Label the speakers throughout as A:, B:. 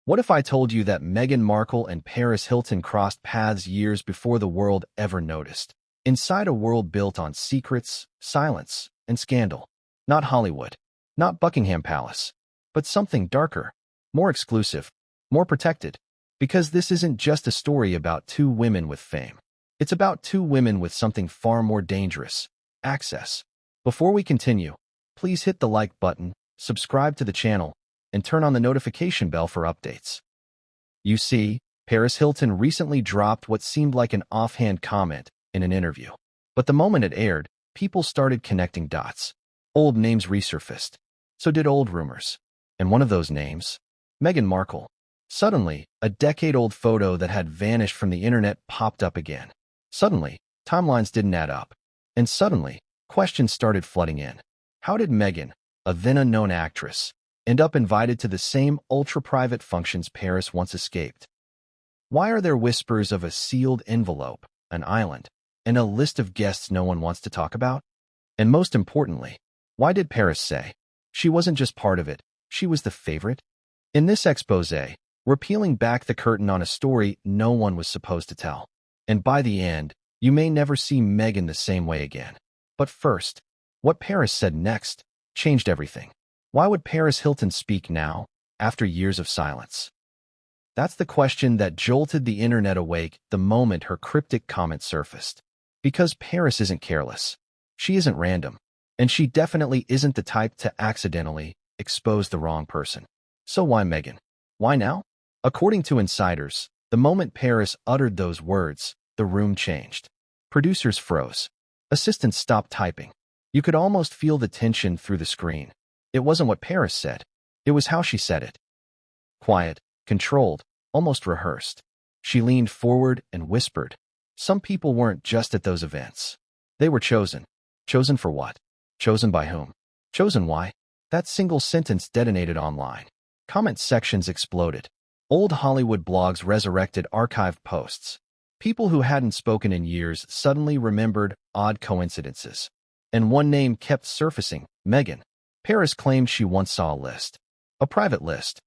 A: What if I told you that Meghan Markle and Paris Hilton crossed paths years before the world ever noticed? Inside a world built on secrets, silence, and scandal. Not Hollywood, not Buckingham Palace, but something darker, more exclusive, more protected. Because this isn't just a story about two women with fame. It's about two women with something far more dangerous: access. Before we continue, please hit the like button, subscribe to the channel, and turn on the notification bell for updates. You see, Paris Hilton recently dropped what seemed like an offhand comment in an interview. But the moment it aired, people started connecting dots. Old names resurfaced. So did old rumors. And one of those names? Meghan Markle. Suddenly, a decade-old photo that had vanished from the internet popped up again. Suddenly, timelines didn't add up. And suddenly, questions started flooding in. How did Meghan, a then-unknown actress, end up invited to the same ultra-private functions Paris once escaped? Why are there whispers of a sealed envelope, an island, and a list of guests no one wants to talk about? And most importantly, why did Paris say she wasn't just part of it, she was the favorite? In this exposé, we're peeling back the curtain on a story no one was supposed to tell. And by the end, you may never see Meghan the same way again. But first, what Paris said next changed everything. Why would Paris Hilton speak now, after years of silence? That's the question that jolted the internet awake the moment her cryptic comment surfaced. Because Paris isn't careless. She isn't random. And she definitely isn't the type to accidentally expose the wrong person. So why Meghan? Why now? According to insiders, the moment Paris uttered those words, the room changed. Producers froze. Assistants stopped typing. You could almost feel the tension through the screen. It wasn't what Paris said. It was how she said it. Quiet, controlled, almost rehearsed. She leaned forward and whispered. Some people weren't just at those events. They were chosen. Chosen for what? Chosen by whom? Chosen why? That single sentence detonated online. Comment sections exploded. Old Hollywood blogs resurrected archived posts. People who hadn't spoken in years suddenly remembered odd coincidences. And one name kept surfacing: Meghan. Paris claimed she once saw a list. A private list.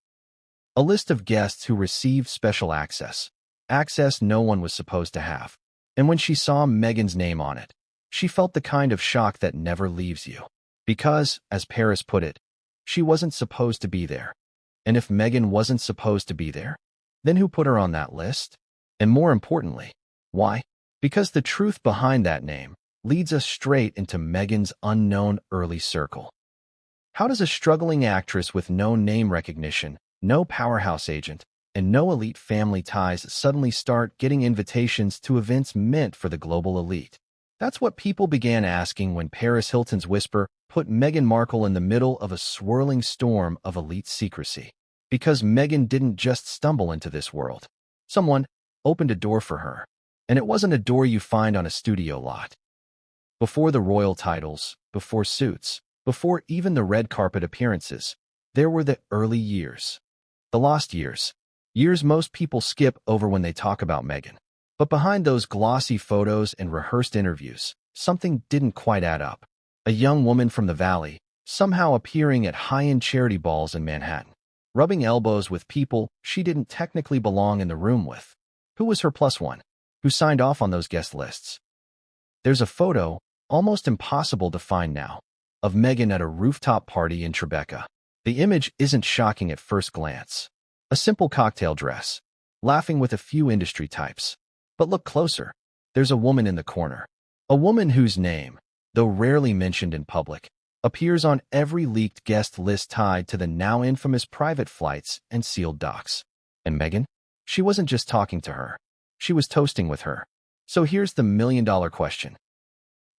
A: A list of guests who received special access. Access no one was supposed to have. And when she saw Meghan's name on it, she felt the kind of shock that never leaves you. Because, as Paris put it, she wasn't supposed to be there. And if Meghan wasn't supposed to be there, then who put her on that list? And more importantly, why? Because the truth behind that name leads us straight into Meghan's unknown early circle. How does a struggling actress with no name recognition, no powerhouse agent, and no elite family ties suddenly start getting invitations to events meant for the global elite? That's what people began asking when Paris Hilton's whisper put Meghan Markle in the middle of a swirling storm of elite secrecy. Because Meghan didn't just stumble into this world. Someone opened a door for her. And it wasn't a door you find on a studio lot. Before the royal titles, before suits, before even the red carpet appearances, there were the early years. The lost years. Years most people skip over when they talk about Meghan. But behind those glossy photos and rehearsed interviews, something didn't quite add up. A young woman from the Valley, somehow appearing at high-end charity balls in Manhattan, rubbing elbows with people she didn't technically belong in the room with. Who was her plus one? Who signed off on those guest lists? There's a photo, almost impossible to find now, of Meghan at a rooftop party in Tribeca. The image isn't shocking at first glance. A simple cocktail dress, laughing with a few industry types. But look closer. There's a woman in the corner. A woman whose name, though rarely mentioned in public, appears on every leaked guest list tied to the now infamous private flights and sealed docs. And Meghan? She wasn't just talking to her. She was toasting with her. So here's the million-dollar question.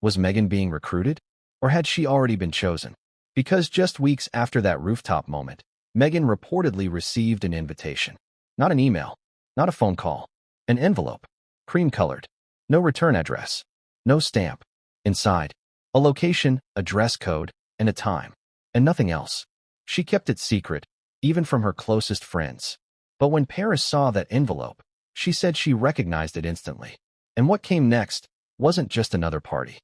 A: Was Meghan being recruited? Or had she already been chosen? Because just weeks after that rooftop moment, Meghan reportedly received an invitation. Not an email, not a phone call, an envelope, cream-colored, no return address, no stamp. Inside, a location, a dress code, and a time, and nothing else. She kept it secret, even from her closest friends. But when Paris saw that envelope, she said she recognized it instantly. And what came next wasn't just another party.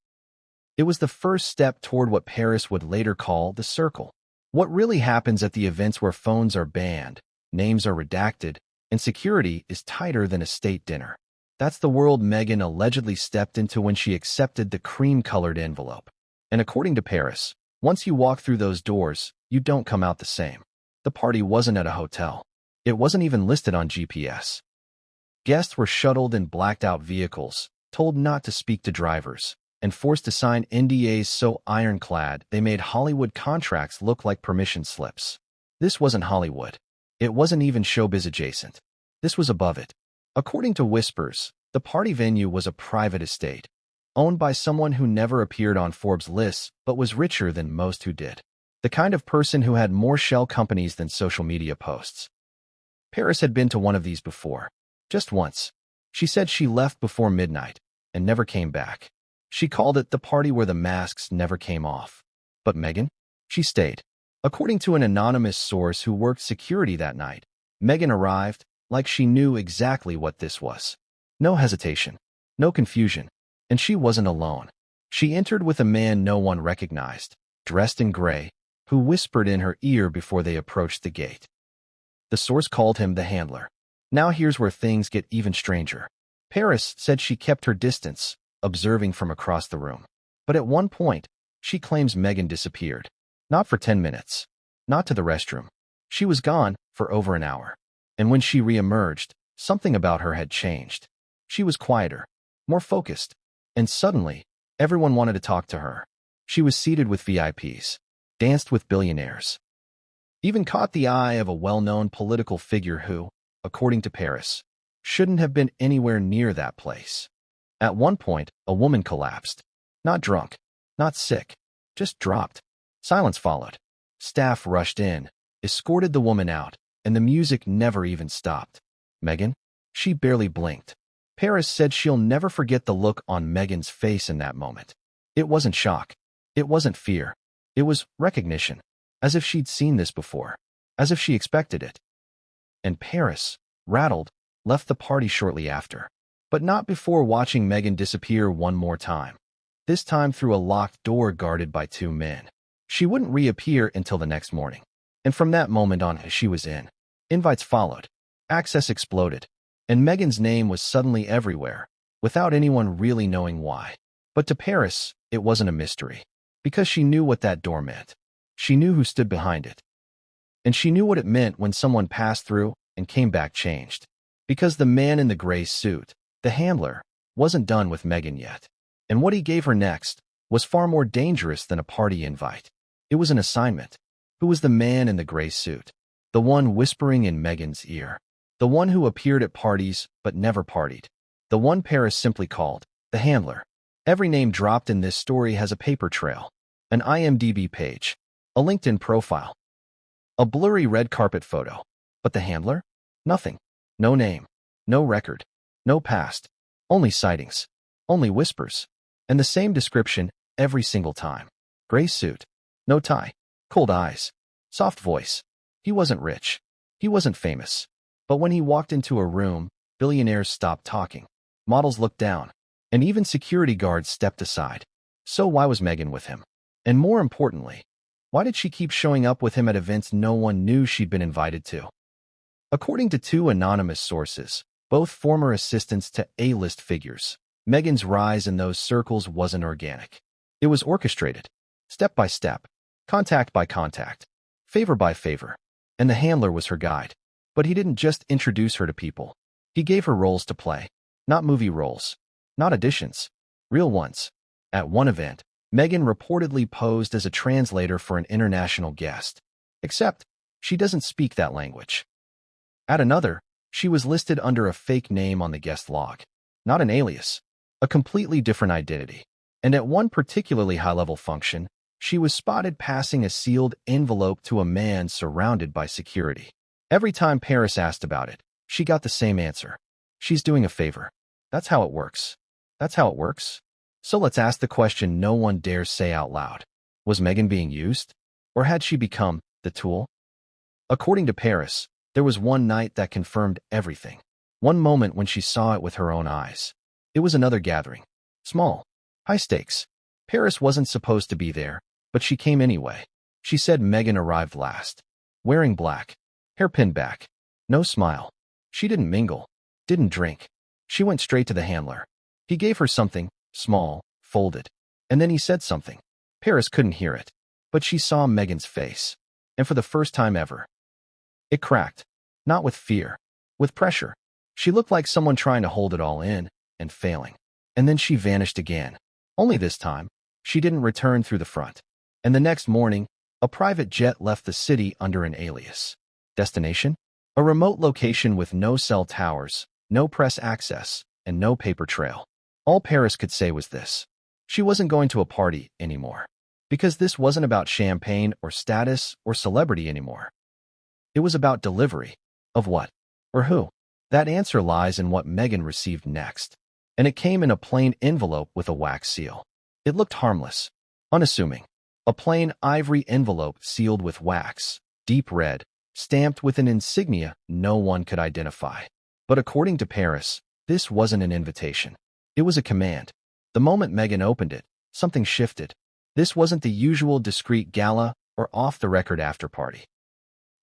A: It was the first step toward what Paris would later call the circle. What really happens at the events where phones are banned, names are redacted, and security is tighter than a state dinner. That's the world Meghan allegedly stepped into when she accepted the cream-colored envelope. And according to Paris, once you walk through those doors, you don't come out the same. The party wasn't at a hotel. It wasn't even listed on GPS. Guests were shuttled in blacked-out vehicles, told not to speak to drivers, and forced to sign NDAs so ironclad they made Hollywood contracts look like permission slips. This wasn't Hollywood. It wasn't even showbiz adjacent. This was above it. According to whispers, the party venue was a private estate, owned by someone who never appeared on Forbes' lists but was richer than most who did. The kind of person who had more shell companies than social media posts. Paris had been to one of these before. Just once. She said she left before midnight and never came back. She called it the party where the masks never came off. But Meghan? She stayed. According to an anonymous source who worked security that night, Meghan arrived like she knew exactly what this was. No hesitation, no confusion, and she wasn't alone. She entered with a man no one recognized, dressed in gray, who whispered in her ear before they approached the gate. The source called him the handler. Now here's where things get even stranger. Paris said she kept her distance, observing from across the room. But at one point, she claims Meghan disappeared. Not for 10 minutes. Not to the restroom. She was gone for over an hour. And when she re-emerged, something about her had changed. She was quieter, more focused, and suddenly, everyone wanted to talk to her. She was seated with VIPs, danced with billionaires, even caught the eye of a well-known political figure who, according to Paris, shouldn't have been anywhere near that place. At one point, a woman collapsed. Not drunk, not sick, just dropped. Silence followed. Staff rushed in, escorted the woman out, and the music never even stopped. Meghan? She barely blinked. Paris said she'll never forget the look on Meghan's face in that moment. It wasn't shock. It wasn't fear. It was recognition, as if she'd seen this before, as if she expected it. And Paris, rattled, left the party shortly after. But not before watching Meghan disappear one more time. This time through a locked door guarded by two men. She wouldn't reappear until the next morning. And from that moment on, she was in. Invites followed. Access exploded. And Meghan's name was suddenly everywhere, without anyone really knowing why. But to Paris, it wasn't a mystery. Because she knew what that door meant. She knew who stood behind it. And she knew what it meant when someone passed through and came back changed. Because the man in the gray suit, the handler, wasn't done with Meghan yet. And what he gave her next was far more dangerous than a party invite. It was an assignment. Who was the man in the gray suit? The one whispering in Meghan's ear. The one who appeared at parties but never partied. The one Paris simply called the handler. Every name dropped in this story has a paper trail, an IMDb page, a LinkedIn profile, a blurry red carpet photo. But the handler? Nothing. No name. No record. No past. Only sightings. Only whispers. And the same description every single time. Gray suit. No tie. Cold eyes. Soft voice. He wasn't rich. He wasn't famous. But when he walked into a room, billionaires stopped talking. Models looked down. And even security guards stepped aside. So why was Meghan with him? And more importantly, why did she keep showing up with him at events no one knew she'd been invited to? According to two anonymous sources, both former assistants to A-list figures, Meghan's rise in those circles wasn't organic. It was orchestrated, step by step, contact by contact, favor by favor. And the handler was her guide. But he didn't just introduce her to people. He gave her roles to play. Not movie roles. Not auditions. Real ones. At one event, Meghan reportedly posed as a translator for an international guest. Except, she doesn't speak that language. At another, she was listed under a fake name on the guest log. Not an alias. A completely different identity. And at one particularly high-level function, she was spotted passing a sealed envelope to a man surrounded by security. Every time Paris asked about it, she got the same answer. She's doing a favor. That's how it works. That's how it works. So let's ask the question no one dares say out loud. Was Meghan being used? Or had she become the tool? According to Paris, there was one night that confirmed everything. One moment when she saw it with her own eyes. It was another gathering. Small. High stakes. Paris wasn't supposed to be there, but she came anyway. She said Meghan arrived last. Wearing black. Hair pinned back. No smile. She didn't mingle, didn't drink. She went straight to the handler. He gave her something, small, folded. And then he said something. Paris couldn't hear it, but she saw Meghan's face. And for the first time ever, it cracked. Not with fear, with pressure. She looked like someone trying to hold it all in and failing. And then she vanished again. Only this time, she didn't return through the front. And the next morning, a private jet left the city under an alias. Destination? A remote location with no cell towers, no press access, and no paper trail. All Paris could say was this. She wasn't going to a party anymore. Because this wasn't about champagne or status or celebrity anymore. It was about delivery. Of what? Or who? That answer lies in what Meghan received next. And it came in a plain envelope with a wax seal. It looked harmless, unassuming. A plain ivory envelope sealed with wax, deep red, stamped with an insignia no one could identify. But according to Paris, this wasn't an invitation. It was a command. The moment Meghan opened it, something shifted. This wasn't the usual discreet gala or off-the-record after-party.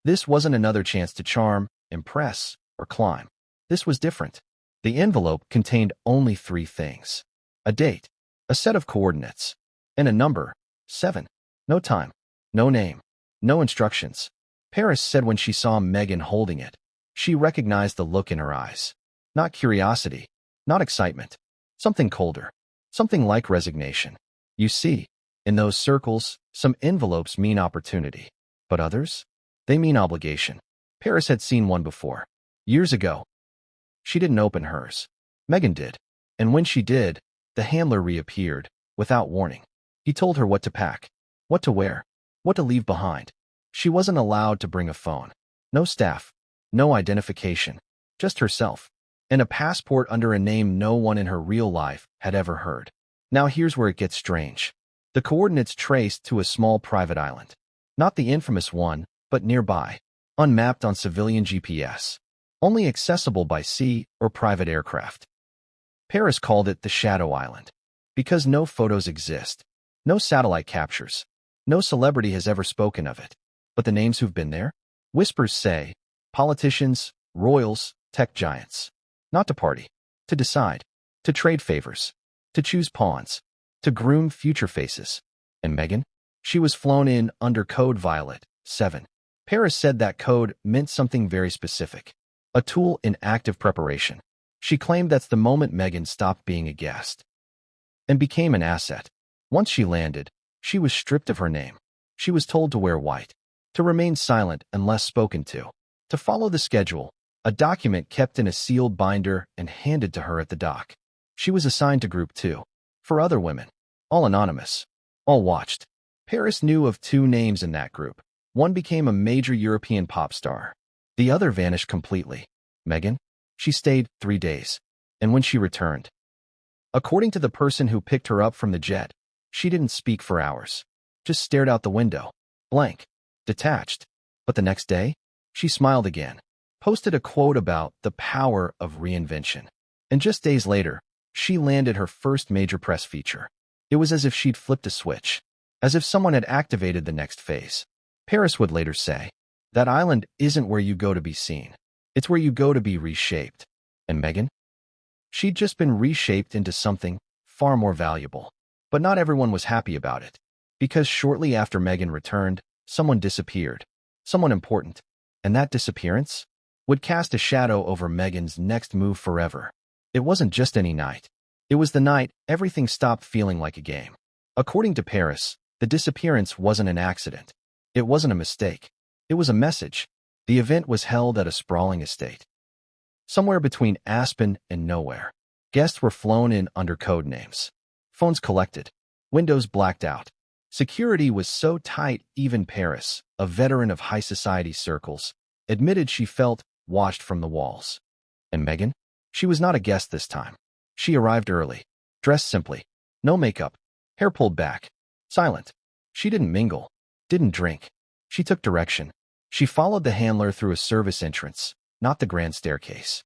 A: This wasn't another chance to charm, impress, or climb. This was different. The envelope contained only 3 things. A date, a set of coordinates, and a number, 7. No time, no name, no instructions. Paris said when she saw Meghan holding it, she recognized the look in her eyes. Not curiosity, not excitement. Something colder, something like resignation. You see, in those circles, some envelopes mean opportunity. But others? They mean obligation. Paris had seen one before. Years ago. She didn't open hers. Meghan did. And when she did, the handler reappeared, without warning. He told her what to pack, what to wear, what to leave behind. She wasn't allowed to bring a phone. No staff, no identification, just herself. And a passport under a name no one in her real life had ever heard. Now here's where it gets strange. The coordinates traced to a small private island. Not the infamous one, but nearby. Unmapped on civilian GPS. Only accessible by sea or private aircraft. Paris called it the Shadow Island. Because no photos exist. No satellite captures. No celebrity has ever spoken of it. But the names who've been there? Whispers say, politicians, royals, tech giants. Not to party. To decide. To trade favors. To choose pawns. To groom future faces. And Meghan? She was flown in under code Violet 7. Paris said that code meant something very specific. A tool in active preparation. She claimed that's the moment Meghan stopped being a guest and became an asset. Once she landed, she was stripped of her name. She was told to wear white, to remain silent unless spoken to follow the schedule, a document kept in a sealed binder and handed to her at the dock. She was assigned to Group 2. For other women, all anonymous, all watched. Paris knew of 2 names in that group. One became a major European pop star. The other vanished completely. Meghan? She stayed 3 days. And when she returned, according to the person who picked her up from the jet, she didn't speak for hours. Just stared out the window. Blank. Detached. But the next day, she smiled again. Posted a quote about the power of reinvention. And just days later, she landed her first major press feature. It was as if she'd flipped a switch. As if someone had activated the next phase. Paris would later say, that island isn't where you go to be seen. It's where you go to be reshaped. And Meghan? She'd just been reshaped into something far more valuable. But not everyone was happy about it. Because shortly after Meghan returned, someone disappeared. Someone important. And that disappearance would cast a shadow over Meghan's next move forever. It wasn't just any night. It was the night everything stopped feeling like a game. According to Paris, the disappearance wasn't an accident. It wasn't a mistake. It was a message. The event was held at a sprawling estate. Somewhere between Aspen and nowhere. Guests were flown in under code names. Phones collected. Windows blacked out. Security was so tight even Paris, a veteran of high society circles, admitted she felt watched from the walls. And Meghan? She was not a guest this time. She arrived early. Dressed simply. No makeup. Hair pulled back. Silent. She didn't mingle. Didn't drink. She took direction. She followed the handler through a service entrance, not the grand staircase.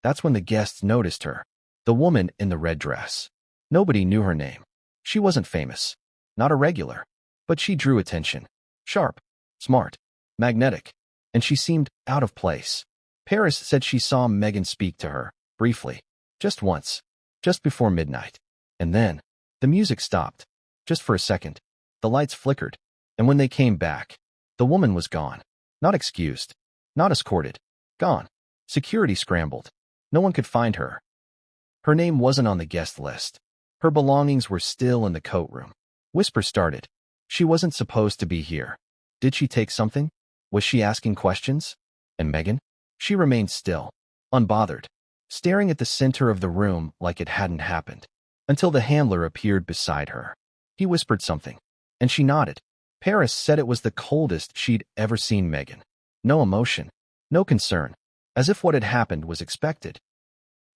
A: That's when the guests noticed her. The woman in the red dress. Nobody knew her name. She wasn't famous. Not a regular. But she drew attention. Sharp. Smart. Magnetic. and she seemed out of place. Paris said she saw Meghan speak to her, briefly, just once, just before midnight. And then, the music stopped, just for a second. The lights flickered, and when they came back, the woman was gone. Not excused, not escorted, gone. Security scrambled. No one could find her. Her name wasn't on the guest list. Her belongings were still in the coat room. Whispers started. She wasn't supposed to be here. Did she take something? Was she asking questions? And Meghan? She remained still, unbothered, staring at the center of the room like it hadn't happened, until the handler appeared beside her. He whispered something, and she nodded. Paris said it was the coldest she'd ever seen Meghan. No emotion, no concern, as if what had happened was expected.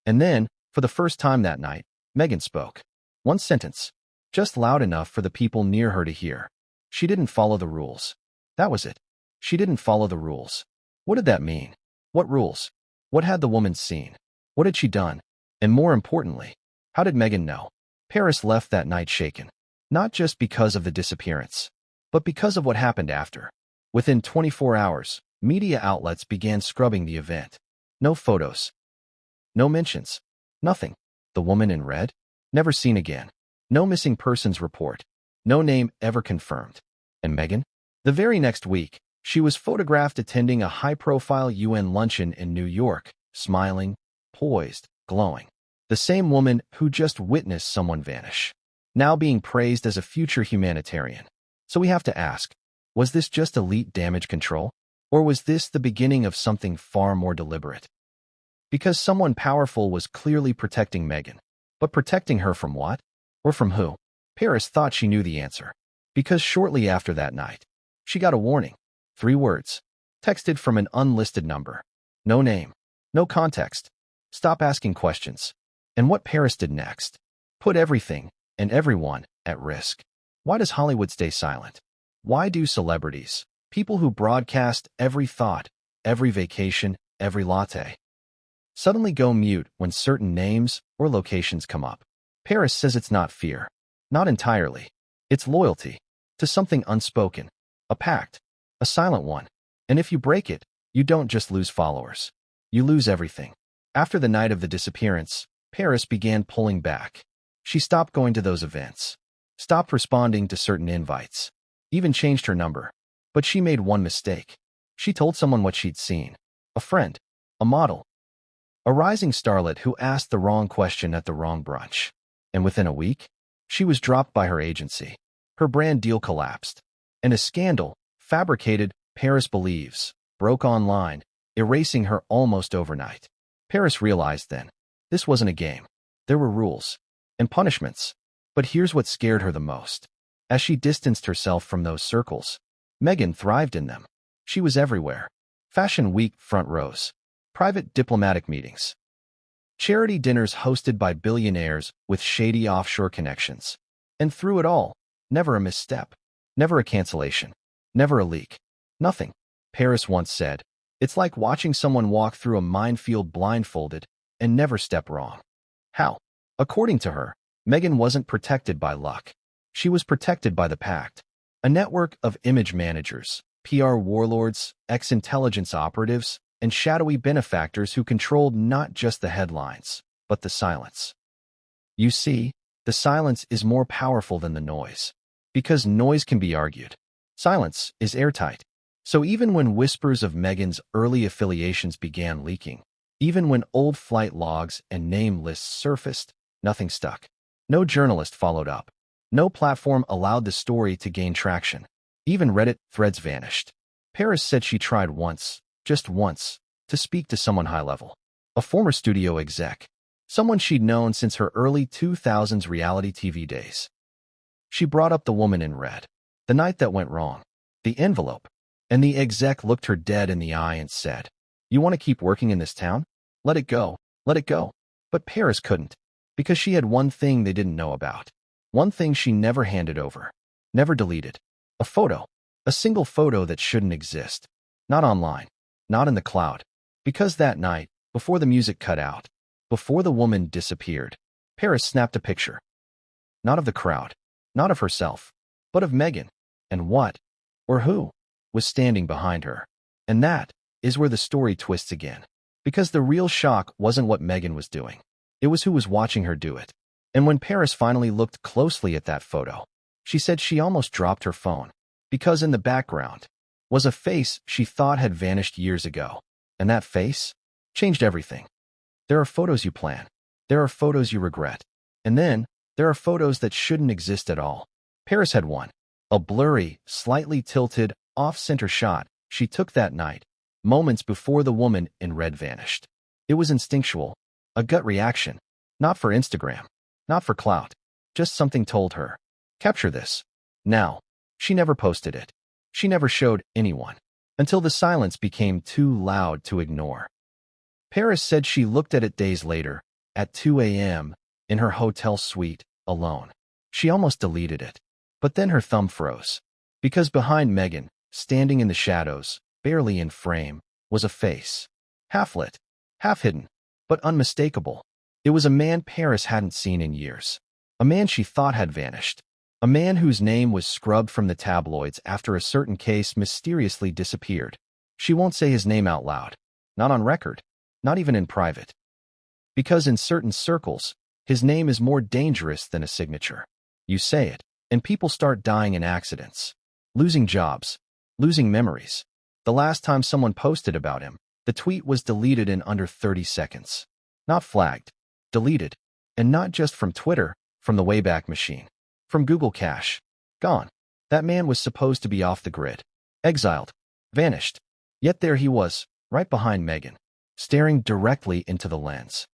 A: And then, for the first time that night, Meghan spoke. One sentence, just loud enough for the people near her to hear. She didn't follow the rules. That was it. She didn't follow the rules. What did that mean? What rules? What had the woman seen? What had she done? And more importantly, how did Meghan know? Paris left that night shaken, not just because of the disappearance, but because of what happened after. Within 24 hours, media outlets began scrubbing the event. No photos. No mentions. Nothing. The woman in red? Never seen again. No missing persons report. No name ever confirmed. And Meghan? The very next week, she was photographed attending a high-profile UN luncheon in New York, smiling, poised, glowing. The same woman who just witnessed someone vanish, now being praised as a future humanitarian. So we have to ask, was this just elite damage control? Or was this the beginning of something far more deliberate? Because someone powerful was clearly protecting Meghan. But protecting her from what? Or from who? Paris thought she knew the answer. Because shortly after that night, she got a warning. 3 words. Texted from an unlisted number. No name. No context. Stop asking questions. And what Paris did next? Put everything and everyone at risk. Why does Hollywood stay silent? Why do celebrities, people who broadcast every thought, every vacation, every latte, suddenly go mute when certain names or locations come up? Paris says it's not fear. Not entirely. It's loyalty to something unspoken, a pact, a silent one. And if you break it, you don't just lose followers. You lose everything. After the night of the disappearance, Paris began pulling back. She stopped going to those events, stopped responding to certain invites, even changed her number. But she made one mistake. She told someone what she'd seen. A friend, a model, a rising starlet who asked the wrong question at the wrong brunch. And within a week, she was dropped by her agency. Her brand deal collapsed. And a scandal, fabricated, Paris believes, broke online, erasing her almost overnight. Paris realized then, this wasn't a game. There were rules and punishments. But here's what scared her the most. As she distanced herself from those circles, Meghan thrived in them. She was everywhere. Fashion Week front rows, private diplomatic meetings, charity dinners hosted by billionaires with shady offshore connections. And through it all, never a misstep, never a cancellation, never a leak. Nothing. Paris once said, it's like watching someone walk through a minefield blindfolded and never step wrong. How? According to her, Meghan wasn't protected by luck. She was protected by the pact. A network of image managers, PR warlords, ex-intelligence operatives, and shadowy benefactors who controlled not just the headlines, but the silence. You see, the silence is more powerful than the noise. Because noise can be argued. Silence is airtight. So even when whispers of Meghan's early affiliations began leaking, even when old flight logs and name lists surfaced, nothing stuck. No journalist followed up. No platform allowed the story to gain traction. Even Reddit threads vanished. Paris said she tried once, just once, to speak to someone high-level. A former studio exec. Someone she'd known since her early 2000s reality TV days. She brought up the woman in red. The night that went wrong. The envelope. And the exec looked her dead in the eye and said, "You want to keep working in this town? Let it go. Let it go." But Paris couldn't. Because she had one thing they didn't know about. One thing she never handed over. Never deleted. A photo. A single photo that shouldn't exist. Not online. Not in the cloud. Because that night, before the music cut out, before the woman disappeared, Paris snapped a picture. Not of the crowd. Not of herself. But of Meghan. And what, or who, was standing behind her. And that is where the story twists again. Because the real shock wasn't what Meghan was doing. It was who was watching her do it. And when Paris finally looked closely at that photo, she said she almost dropped her phone. Because in the background was a face she thought had vanished years ago. And that face changed everything. There are photos you plan. There are photos you regret. And then there are photos that shouldn't exist at all. Paris had one. A blurry, slightly tilted, off-center shot she took that night, moments before the woman in red vanished. It was instinctual, a gut reaction, not for Instagram, not for clout, just something told her, capture this. Now, she never posted it. She never showed anyone, until the silence became too loud to ignore. Paris said she looked at it days later, at 2 a.m., in her hotel suite, alone. She almost deleted it. But then her thumb froze. Because behind Meghan, standing in the shadows, barely in frame, was a face. Half-lit, half-hidden, but unmistakable. It was a man Paris hadn't seen in years. A man she thought had vanished. A man whose name was scrubbed from the tabloids after a certain case mysteriously disappeared. She won't say his name out loud. Not on record. Not even in private. Because in certain circles, his name is more dangerous than a signature. You say it, and people start dying in accidents, losing jobs, losing memories. The last time someone posted about him, the tweet was deleted in under 30 seconds. Not flagged, deleted. And not just from Twitter, from the Wayback Machine. From Google Cache. Gone. That man was supposed to be off the grid. Exiled. Vanished. Yet there he was, right behind Meghan, staring directly into the lens.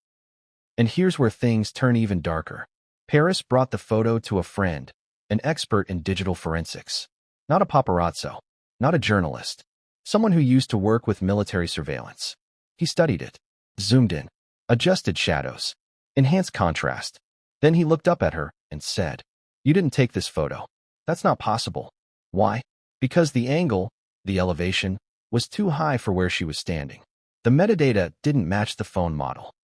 A: And here's where things turn even darker. Paris brought the photo to a friend, an expert in digital forensics. Not a paparazzo. Not a journalist. Someone who used to work with military surveillance. He studied it, zoomed in, adjusted shadows, enhanced contrast. Then he looked up at her and said, "You didn't take this photo. That's not possible." Why? Because the angle, the elevation, was too high for where she was standing. The metadata didn't match the phone model.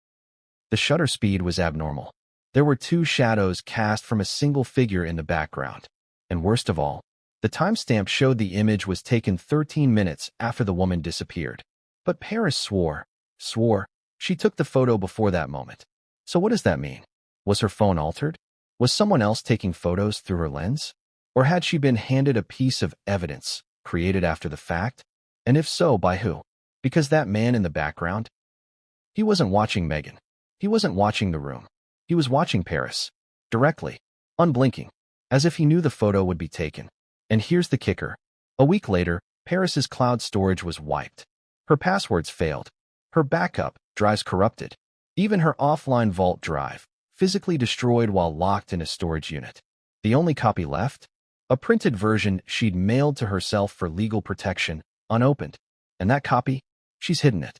A: The shutter speed was abnormal. There were two shadows cast from a single figure in the background. And worst of all, the timestamp showed the image was taken 13 minutes after the woman disappeared. But Paris swore she took the photo before that moment. So what does that mean? Was her phone altered? Was someone else taking photos through her lens? Or had she been handed a piece of evidence created after the fact? And if so, by who? Because that man in the background? He wasn't watching Meghan. He wasn't watching the room. He was watching Paris. Directly. Unblinking. As if he knew the photo would be taken. And here's the kicker. A week later, Paris's cloud storage was wiped. Her passwords failed. Her backup drives corrupted. Even her offline vault drive, physically destroyed while locked in a storage unit. The only copy left? A printed version she'd mailed to herself for legal protection, unopened. And that copy? She's hidden it.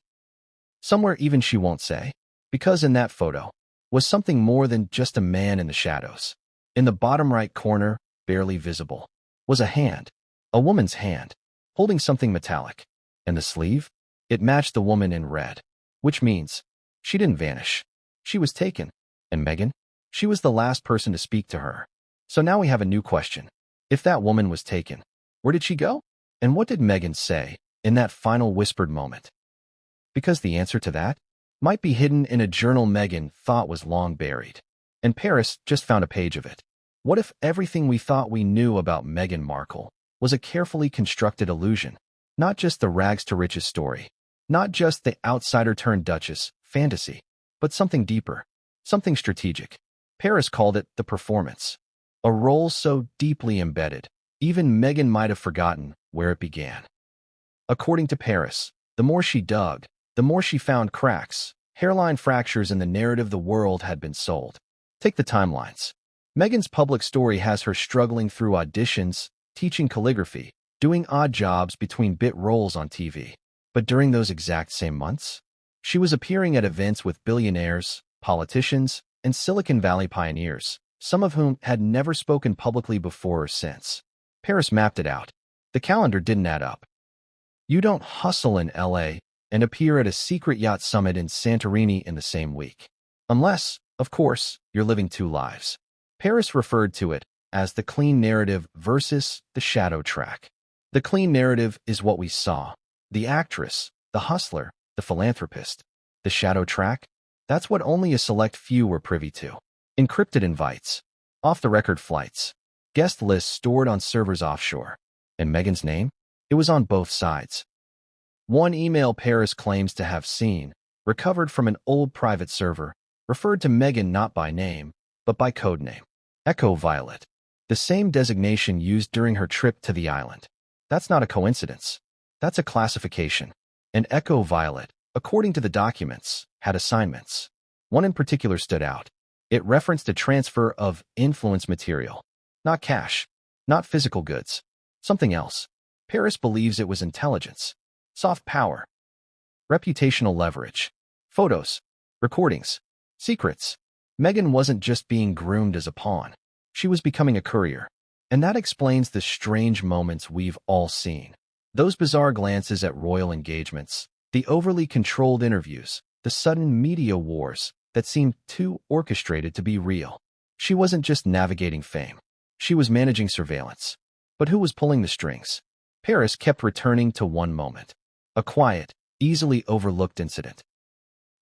A: Somewhere even she won't say. Because in that photo was something more than just a man in the shadows. In the bottom right corner, barely visible, was a hand. A woman's hand, holding something metallic. And the sleeve? It matched the woman in red. Which means she didn't vanish. She was taken. And Meghan? She was the last person to speak to her. So now we have a new question. If that woman was taken, where did she go? And what did Meghan say in that final whispered moment? Because the answer to that might be hidden in a journal Meghan thought was long buried. And Paris just found a page of it. What if everything we thought we knew about Meghan Markle was a carefully constructed illusion? Not just the rags to riches story. Not just the outsider-turned-duchess fantasy. But something deeper. Something strategic. Paris called it the performance. A role so deeply embedded, even Meghan might have forgotten where it began. According to Paris, the more she dug, the more she found cracks, hairline fractures in the narrative the world had been sold. Take the timelines. Meghan's public story has her struggling through auditions, teaching calligraphy, doing odd jobs between bit roles on TV. But during those exact same months, she was appearing at events with billionaires, politicians, and Silicon Valley pioneers, some of whom had never spoken publicly before or since. Paris mapped it out. The calendar didn't add up. You don't hustle in LA and appear at a secret yacht summit in Santorini in the same week. Unless, of course, you're living two lives. Paris referred to it as the clean narrative versus the shadow track. The clean narrative is what we saw. The actress, the hustler, the philanthropist, the shadow track? That's what only a select few were privy to. Encrypted invites, off-the-record flights, guest lists stored on servers offshore. And Meghan's name? It was on both sides. One email Paris claims to have seen, recovered from an old private server, referred to Meghan not by name, but by codename. Echo Violet. The same designation used during her trip to the island. That's not a coincidence. That's a classification. And Echo Violet, according to the documents, had assignments. One in particular stood out. It referenced a transfer of influence material. Not cash. Not physical goods. Something else. Paris believes it was intelligence. Soft power. Reputational leverage. Photos. Recordings. Secrets. Meghan wasn't just being groomed as a pawn. She was becoming a courier. And that explains the strange moments we've all seen. Those bizarre glances at royal engagements, the overly controlled interviews, the sudden media wars that seemed too orchestrated to be real. She wasn't just navigating fame. She was managing surveillance. But who was pulling the strings? Paris kept returning to one moment. A quiet, easily overlooked incident.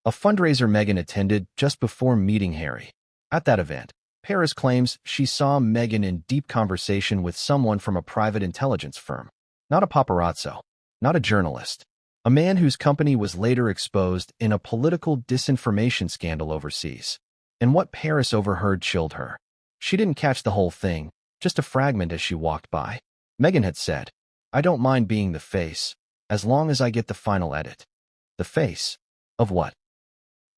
A: A fundraiser Meghan attended just before meeting Harry. At that event, Paris claims she saw Meghan in deep conversation with someone from a private intelligence firm. Not a paparazzo, not a journalist. A man whose company was later exposed in a political disinformation scandal overseas. And what Paris overheard chilled her. She didn't catch the whole thing, just a fragment as she walked by. Meghan had said, "I don't mind being the face, as long as I get the final edit." The face? Of what?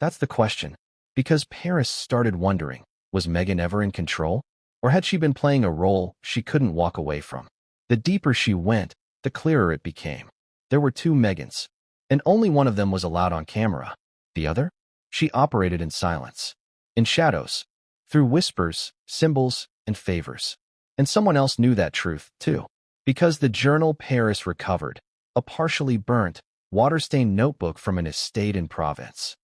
A: That's the question. Because Paris started wondering, was Meghan ever in control? Or had she been playing a role she couldn't walk away from? The deeper she went, the clearer it became. There were two Meghans, and only one of them was allowed on camera. The other? She operated in silence, in shadows, through whispers, symbols, and favors. And someone else knew that truth, too. Because the journal Paris recovered, a partially burnt, water-stained notebook from an estate in Provence,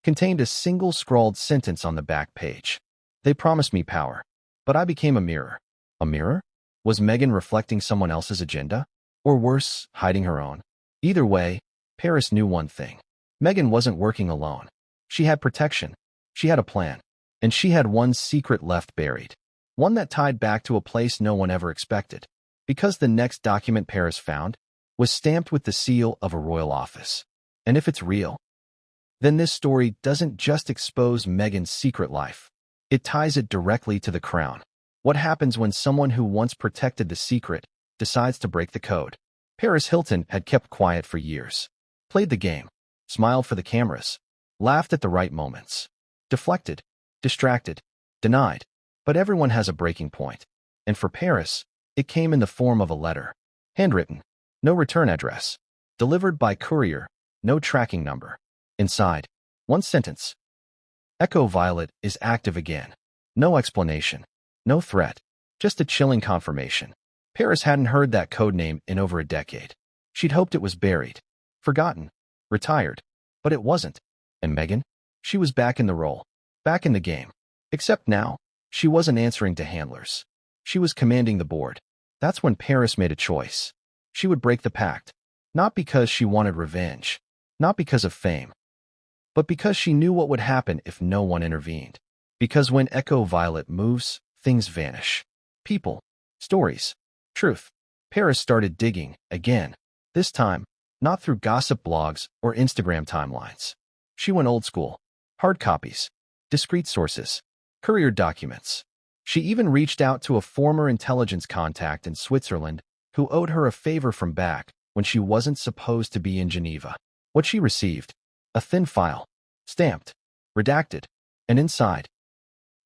A: contained a single scrawled sentence on the back page. "They promised me power, but I became a mirror." A mirror? Was Meghan reflecting someone else's agenda? Or worse, hiding her own? Either way, Paris knew one thing. Meghan wasn't working alone. She had protection. She had a plan. And she had one secret left buried. One that tied back to a place no one ever expected. Because the next document Paris found was stamped with the seal of a royal office. And if it's real, then this story doesn't just expose Meghan's secret life. It ties it directly to the crown. What happens when someone who once protected the secret decides to break the code? Paris Hilton had kept quiet for years. Played the game. Smiled for the cameras. Laughed at the right moments. Deflected. Distracted. Denied. But everyone has a breaking point. And for Paris, it came in the form of a letter. Handwritten. No return address. Delivered by courier. No tracking number. Inside, one sentence. Echo Violet is active again. No explanation. No threat. Just a chilling confirmation. Paris hadn't heard that codename in over a decade. She'd hoped it was buried, forgotten, retired. But it wasn't. And Meghan? She was back in the role. Back in the game. Except now, she wasn't answering to handlers. She was commanding the board. That's when Paris made a choice. She would break the pact. Not because she wanted revenge. Not because of fame. But because she knew what would happen if no one intervened. Because when Echo Violet moves, things vanish. People, stories, truth. Paris started digging, again. This time, not through gossip blogs or Instagram timelines. She went old school. Hard copies, discrete sources, courier documents. She even reached out to a former intelligence contact in Switzerland who owed her a favor from back when she wasn't supposed to be in Geneva. What she received? A thin file, stamped, redacted, and inside,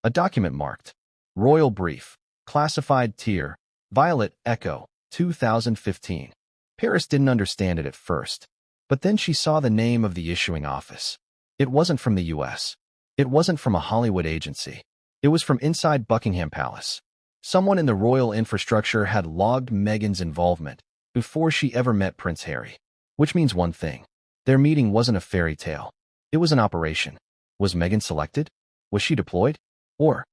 A: a document marked Royal Brief, Classified Tier, Violet Echo, 2015. Paris didn't understand it at first, but then she saw the name of the issuing office. It wasn't from the US. It wasn't from a Hollywood agency. It was from inside Buckingham Palace. Someone in the royal infrastructure had logged Meghan's involvement before she ever met Prince Harry. Which means one thing. Their meeting wasn't a fairy tale. It was an operation. Was Meghan selected? Was she deployed? Or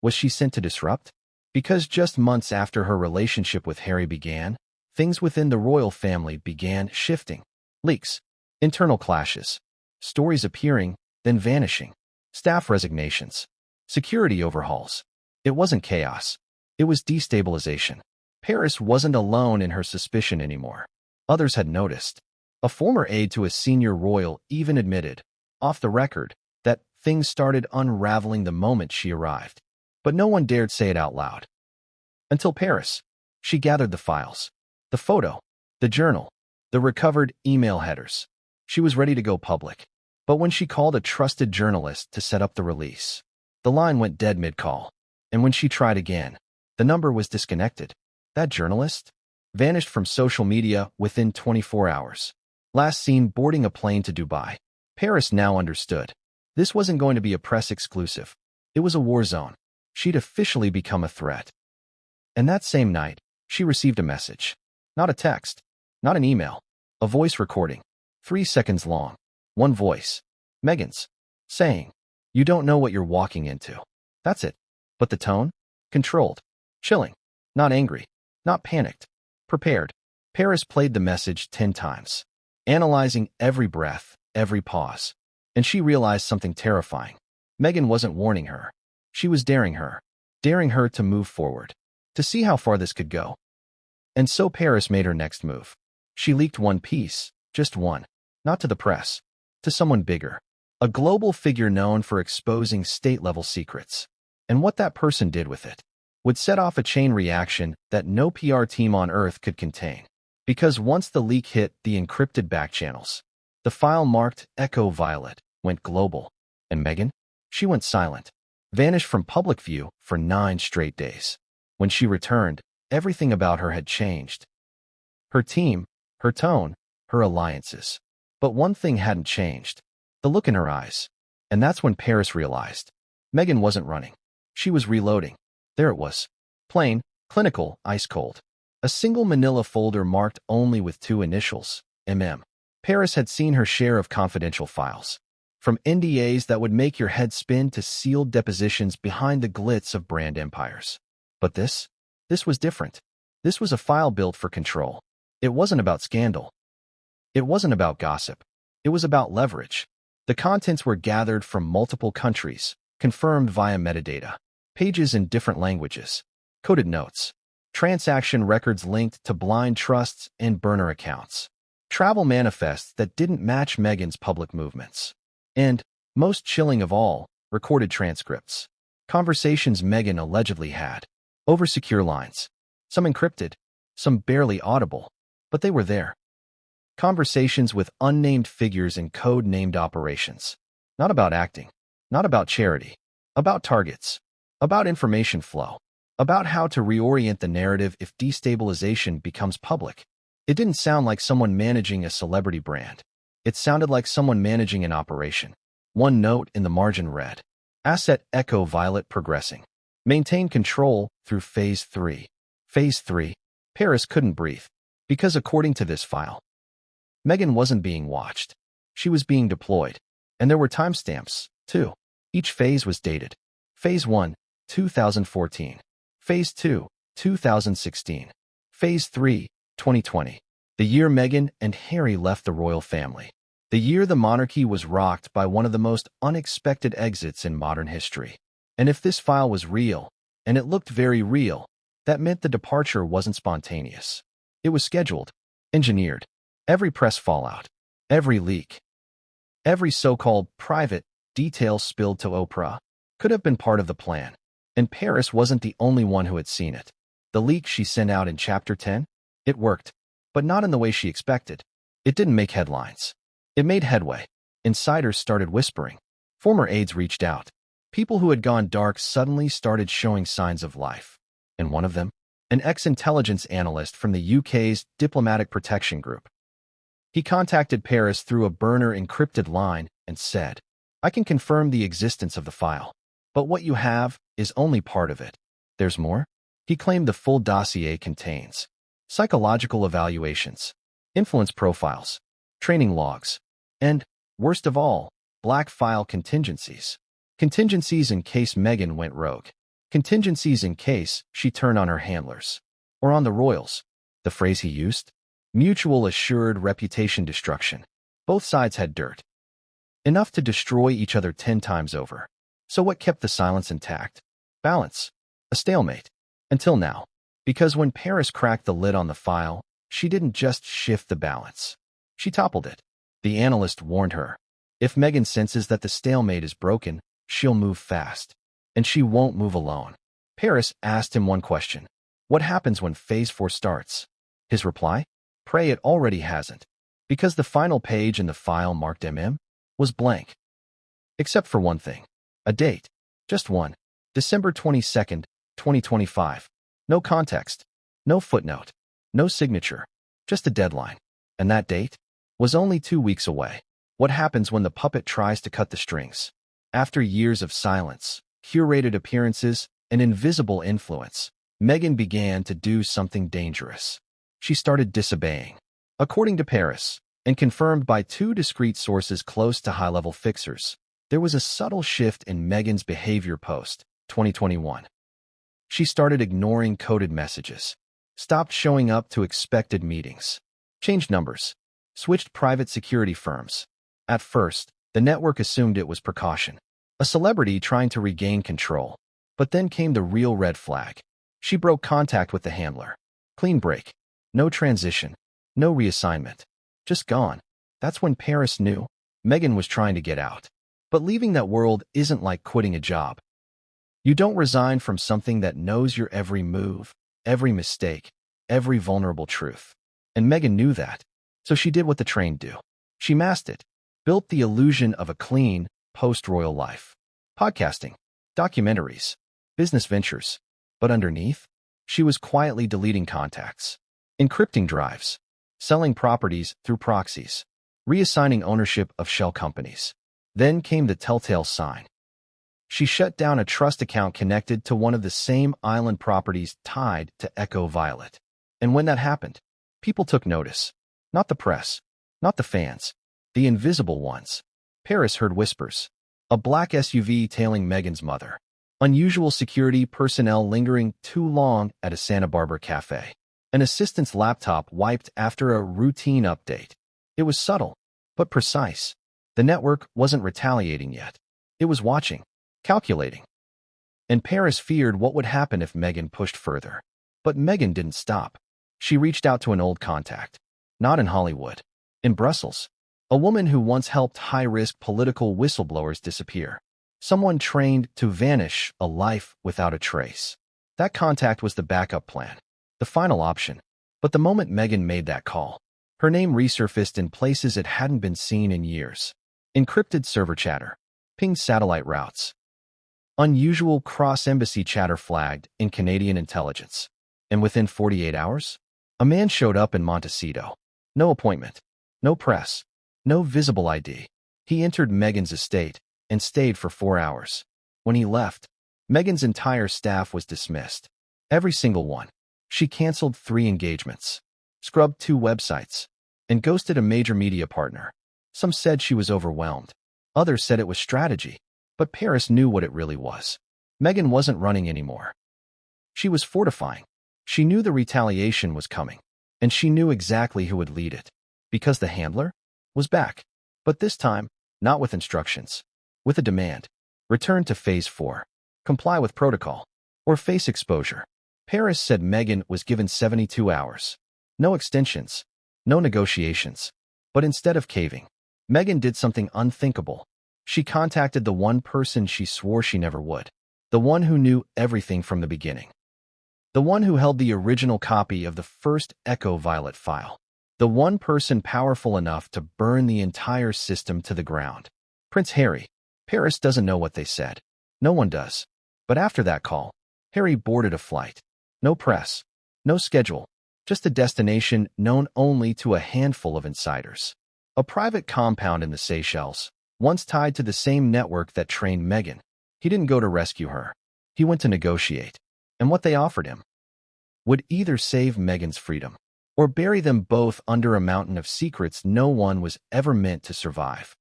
A: was she sent to disrupt? Because just months after her relationship with Harry began, things within the royal family began shifting. Leaks, internal clashes, stories appearing, then vanishing, staff resignations, security overhauls. It wasn't chaos. It was destabilization. Paris wasn't alone in her suspicion anymore. Others had noticed. A former aide to a senior royal even admitted, off the record, that things started unraveling the moment she arrived. But no one dared say it out loud. Until Paris. She gathered the files. The photo, the journal, the recovered email headers. She was ready to go public. But when she called a trusted journalist to set up the release, the line went dead mid-call. And when she tried again, the number was disconnected. That journalist vanished from social media within 24 hours. Last seen boarding a plane to Dubai. Paris now understood. This wasn't going to be a press exclusive. It was a war zone. She'd officially become a threat. And that same night, she received a message. Not a text, not an email, a voice recording, 3 seconds long. One voice, Meghan's, saying, "You don't know what you're walking into." That's it. But the tone? Controlled, chilling, not angry, not panicked, prepared. Paris played the message 10 times, analyzing every breath, every pause. And she realized something terrifying. Meghan wasn't warning her. She was daring her to move forward, to see how far this could go. And so Paris made her next move. She leaked one piece, just one, not to the press, to someone bigger, a global figure known for exposing state-level secrets. And what that person did with it would set off a chain reaction that no PR team on Earth could contain. Because once the leak hit the encrypted back channels, the file marked Echo Violet went global. And Meghan? She went silent, vanished from public view for 9 straight days. When she returned, everything about her had changed. Her team, her tone, her alliances. But one thing hadn't changed. The look in her eyes. And that's when Paris realized. Meghan wasn't running. She was reloading. There it was. Plain, clinical, ice cold. A single manila folder marked only with 2 initials, MM. Paris had seen her share of confidential files. From NDAs that would make your head spin to sealed depositions behind the glitz of brand empires. But this was different. This was a file built for control. It wasn't about scandal. It wasn't about gossip. It was about leverage. The contents were gathered from multiple countries, confirmed via metadata, pages in different languages, coded notes, transaction records linked to blind trusts and burner accounts, travel manifests that didn't match Meghan's public movements. And, most chilling of all, recorded transcripts. Conversations Meghan allegedly had, over secure lines. Some encrypted, some barely audible, but they were there. Conversations with unnamed figures in code-named operations. Not about acting, not about charity, about targets, about information flow, about how to reorient the narrative if destabilization becomes public. It didn't sound like someone managing a celebrity brand. It sounded like someone managing an operation. One note in the margin read, Asset Echo Violet progressing. Maintain control through Phase 3. Phase 3. Paris couldn't breathe. Because according to this file, Meghan wasn't being watched. She was being deployed. And there were timestamps, too. Each phase was dated. Phase 1, 2014. Phase 2, 2016. Phase 3, 2020. The year Meghan and Harry left the royal family. The year the monarchy was rocked by one of the most unexpected exits in modern history. And if this file was real, and it looked very real, that meant the departure wasn't spontaneous. It was scheduled, engineered. Every press fallout, every leak, every so-called private detail spilled to Oprah could have been part of the plan. And Paris wasn't the only one who had seen it. The leak she sent out in Chapter 10? It worked, but not in the way she expected. It didn't make headlines. It made headway. Insiders started whispering. Former aides reached out. People who had gone dark suddenly started showing signs of life. And one of them? An ex-intelligence analyst from the UK's Diplomatic Protection Group. He contacted Paris through a burner encrypted line and said, I can confirm the existence of the file, but what you have is only part of it. There's more? He claimed the full dossier contains psychological evaluations, influence profiles, training logs, and, worst of all, black file contingencies. Contingencies in case Meghan went rogue. Contingencies in case she turned on her handlers. Or on the royals. The phrase he used? Mutual assured reputation destruction. Both sides had dirt. Enough to destroy each other 10 times over. So what kept the silence intact? Balance. A stalemate. Until now. Because when Paris cracked the lid on the file, she didn't just shift the balance. She toppled it. The analyst warned her. If Meghan senses that the stalemate is broken, she'll move fast. And she won't move alone. Paris asked him one question. What happens when Phase 4 starts? His reply? Pray it already hasn't. Because the final page in the file marked MM was blank. Except for one thing. A date. Just one. December 22nd, 2025. No context. No footnote. No signature. Just a deadline. And that date was only 2 weeks away. What happens when the puppet tries to cut the strings? After years of silence, curated appearances, and invisible influence, Meghan began to do something dangerous. She started disobeying. According to Paris, and confirmed by 2 discreet sources close to high-level fixers, there was a subtle shift in Meghan's behavior post-2021. She started ignoring coded messages, stopped showing up to expected meetings, changed numbers, switched private security firms. At first, the network assumed it was precaution, a celebrity trying to regain control. But then came the real red flag. She broke contact with the handler. Clean break. No transition. No reassignment. Just gone. That's when Paris knew Meghan was trying to get out. But leaving that world isn't like quitting a job. You don't resign from something that knows your every move, every mistake, every vulnerable truth. And Meghan knew that. So she did what the trained do. She masked it. Built the illusion of a clean, post-royal life. Podcasting. Documentaries. Business ventures. But underneath, she was quietly deleting contacts, encrypting drives, selling properties through proxies, reassigning ownership of shell companies. Then came the telltale sign. She shut down a trust account connected to one of the same island properties tied to Echo Violet. And when that happened, people took notice. Not the press, not the fans, the invisible ones. Paris heard whispers. A black SUV tailing Meghan's mother. Unusual security personnel lingering too long at a Santa Barbara cafe. An assistant's laptop wiped after a routine update. It was subtle, but precise. The network wasn't retaliating yet. It was watching, calculating. And Paris feared what would happen if Meghan pushed further. But Meghan didn't stop. She reached out to an old contact. Not in Hollywood. In Brussels. A woman who once helped high-risk political whistleblowers disappear. Someone trained to vanish a life without a trace. That contact was the backup plan, the final option. But the moment Meghan made that call, her name resurfaced in places it hadn't been seen in years. Encrypted server chatter, pinged satellite routes. Unusual cross-embassy chatter flagged in Canadian intelligence. And within 48 hours, a man showed up in Montecito. No appointment, no press, no visible ID. He entered Meghan's estate and stayed for 4 hours. When he left, Meghan's entire staff was dismissed. Every single one. She canceled 3 engagements, scrubbed 2 websites, and ghosted a major media partner. Some said she was overwhelmed. Others said it was strategy. But Paris knew what it really was. Meghan wasn't running anymore. She was fortifying. She knew the retaliation was coming. And she knew exactly who would lead it. Because the handler was back. But this time, not with instructions. With a demand. Return to Phase 4. Comply with protocol. Or face exposure. Paris said Meghan was given 72 hours. No extensions. No negotiations. But instead of caving, Meghan did something unthinkable. She contacted the one person she swore she never would. The one who knew everything from the beginning. The one who held the original copy of the first Echo Violet file. The one person powerful enough to burn the entire system to the ground. Prince Harry. Paris doesn't know what they said. No one does. But after that call, Harry boarded a flight. No press. No schedule. Just a destination known only to a handful of insiders. A private compound in the Seychelles, once tied to the same network that trained Meghan. He didn't go to rescue her. He went to negotiate. And what they offered him would either save Meghan's freedom or bury them both under a mountain of secrets no one was ever meant to survive.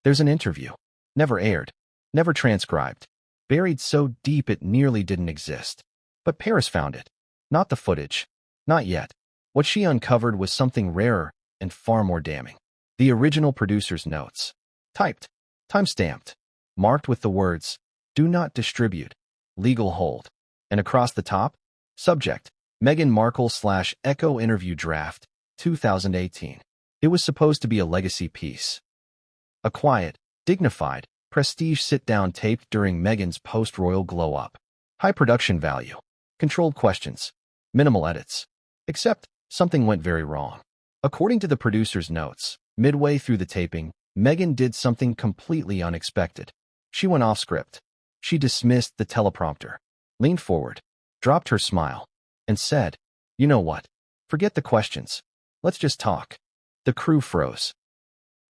A: There's an interview. Never aired. Never transcribed. Buried so deep it nearly didn't exist. But Paris found it. Not the footage. Not yet. What she uncovered was something rarer and far more damning. The original producer's notes. Typed, time-stamped, marked with the words, "Do not distribute, legal hold." And across the top, subject, Meghan Markle/Echo interview draft, 2018. It was supposed to be a legacy piece. A quiet, dignified, prestige sit-down taped during Meghan's post-royal glow-up. High production value, controlled questions, minimal edits. Except, something went very wrong. According to the producer's notes, midway through the taping, Meghan did something completely unexpected. She went off script. She dismissed the teleprompter, leaned forward, dropped her smile, and said, "You know what? Forget the questions. Let's just talk." The crew froze.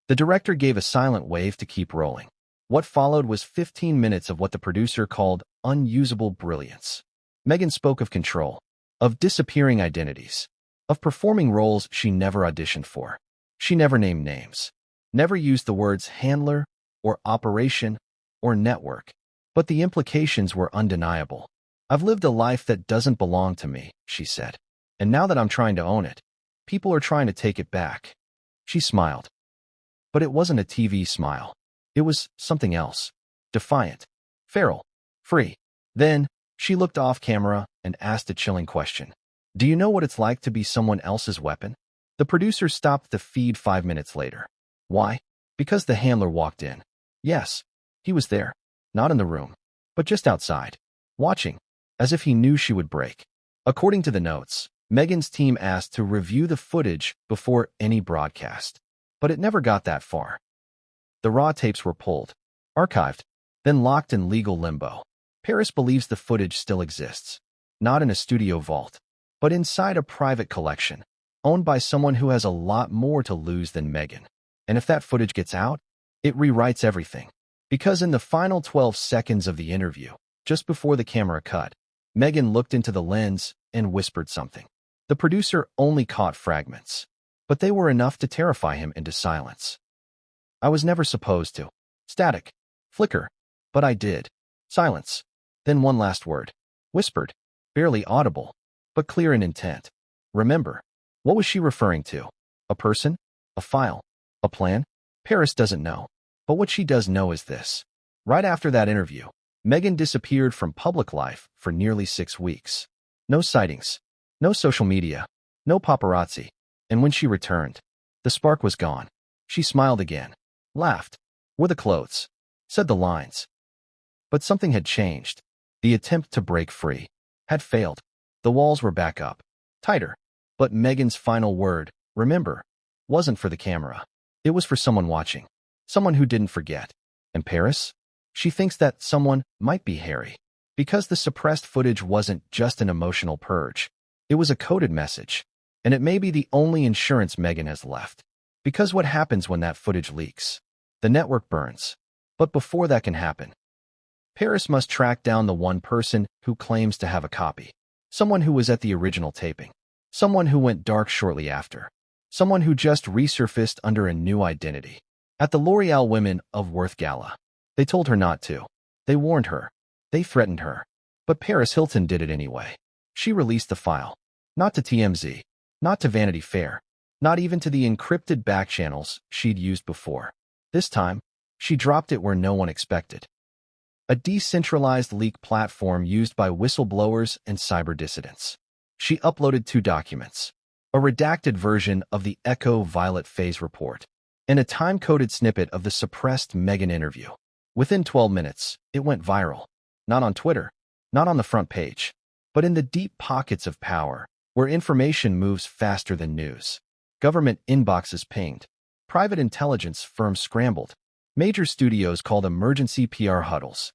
A: The director gave a silent wave to keep rolling. What followed was 15 minutes of what the producer called unusable brilliance. Meghan spoke of control, of disappearing identities, of performing roles she never auditioned for. She never named names, never used the words handler or operation or network, but the implications were undeniable. "I've lived a life that doesn't belong to me," she said, "and now that I'm trying to own it, people are trying to take it back." She smiled. But it wasn't a TV smile. It was something else. Defiant, feral, free. Then, she looked off camera and asked a chilling question. "Do you know what it's like to be someone else's weapon?" The producer stopped the feed 5 minutes later. Why? Because the handler walked in. Yes, he was there. Not in the room, but just outside, watching, as if he knew she would break. According to the notes, Meghan's team asked to review the footage before any broadcast. But it never got that far. The raw tapes were pulled, archived, then locked in legal limbo. Paris believes the footage still exists, not in a studio vault, but inside a private collection, owned by someone who has a lot more to lose than Meghan. And if that footage gets out, it rewrites everything. Because in the final 12 seconds of the interview, just before the camera cut, Meghan looked into the lens and whispered something. The producer only caught fragments, but they were enough to terrify him into silence. "I was never supposed to." Static. Flicker. "But I did." Silence. Then one last word. Whispered. Barely audible, but clear in intent. "Remember." What was she referring to? A person? A file? A plan? Paris doesn't know. But what she does know is this. Right after that interview, Meghan disappeared from public life for nearly 6 weeks. No sightings. No social media. No paparazzi. And when she returned, the spark was gone. She smiled again. Laughed. Wore the clothes. Said the lines. But something had changed. The attempt to break free had failed. The walls were back up. Tighter. But Meghan's final word, "remember," wasn't for the camera. It was for someone watching. Someone who didn't forget. And Paris? She thinks that someone might be Harry. Because the suppressed footage wasn't just an emotional purge. It was a coded message. And it may be the only insurance Meghan has left. Because what happens when that footage leaks? The network burns. But before that can happen, Paris must track down the one person who claims to have a copy. Someone who was at the original taping. Someone who went dark shortly after. Someone who just resurfaced under a new identity. At the L'Oreal Women of Worth Gala, they told her not to. They warned her. They threatened her. But Paris Hilton did it anyway. She released the file. Not to TMZ. Not to Vanity Fair. Not even to the encrypted back channels she'd used before. This time, she dropped it where no one expected. A decentralized leak platform used by whistleblowers and cyber dissidents. She uploaded 2 documents. A redacted version of the Echo Violet Phase report, and a time-coded snippet of the suppressed Meghan interview. Within 12 minutes, it went viral. Not on Twitter, not on the front page, but in the deep pockets of power, where information moves faster than news. Government inboxes pinged. Private intelligence firms scrambled. Major studios called emergency PR huddles.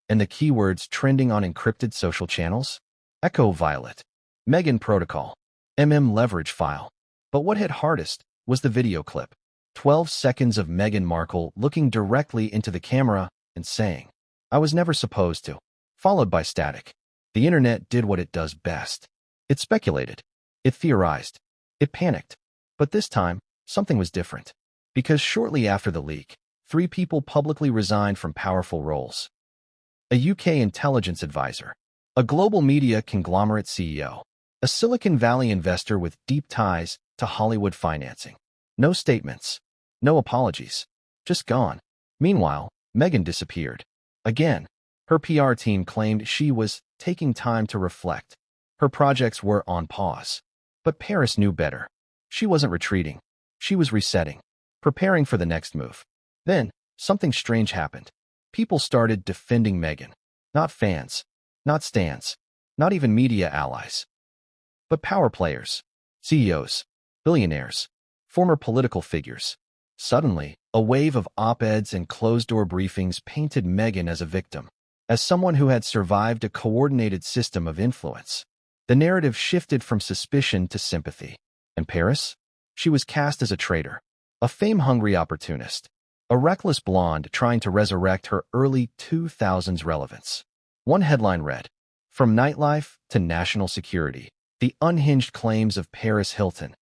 A: And the keywords trending on encrypted social channels? Echo Violet. Meghan Protocol. Leverage file. But what hit hardest was the video clip. 12 seconds of Meghan Markle looking directly into the camera and saying, "I was never supposed to," followed by static. The internet did what it does best. It speculated. It theorized. It panicked. But this time, something was different. Because shortly after the leak, 3 people publicly resigned from powerful roles. A UK intelligence advisor, a global media conglomerate CEO, a a Silicon Valley investor with deep ties to Hollywood financing. No statements, no apologies, just gone. Meanwhile, Meghan disappeared. Again, her PR team claimed she was taking time to reflect. Her projects were on pause. But Paris knew better. She wasn't retreating. She was resetting, preparing for the next move. Then, something strange happened. People started defending Meghan. Not fans, not stans, not even media allies, but power players, CEOs, billionaires, former political figures. Suddenly, a wave of op-eds and closed-door briefings painted Meghan as a victim, as someone who had survived a coordinated system of influence. The narrative shifted from suspicion to sympathy. And Paris? She was cast as a traitor, a fame-hungry opportunist, a reckless blonde trying to resurrect her early 2000s relevance. One headline read, "From nightlife to national security, the unhinged claims of Paris Hilton."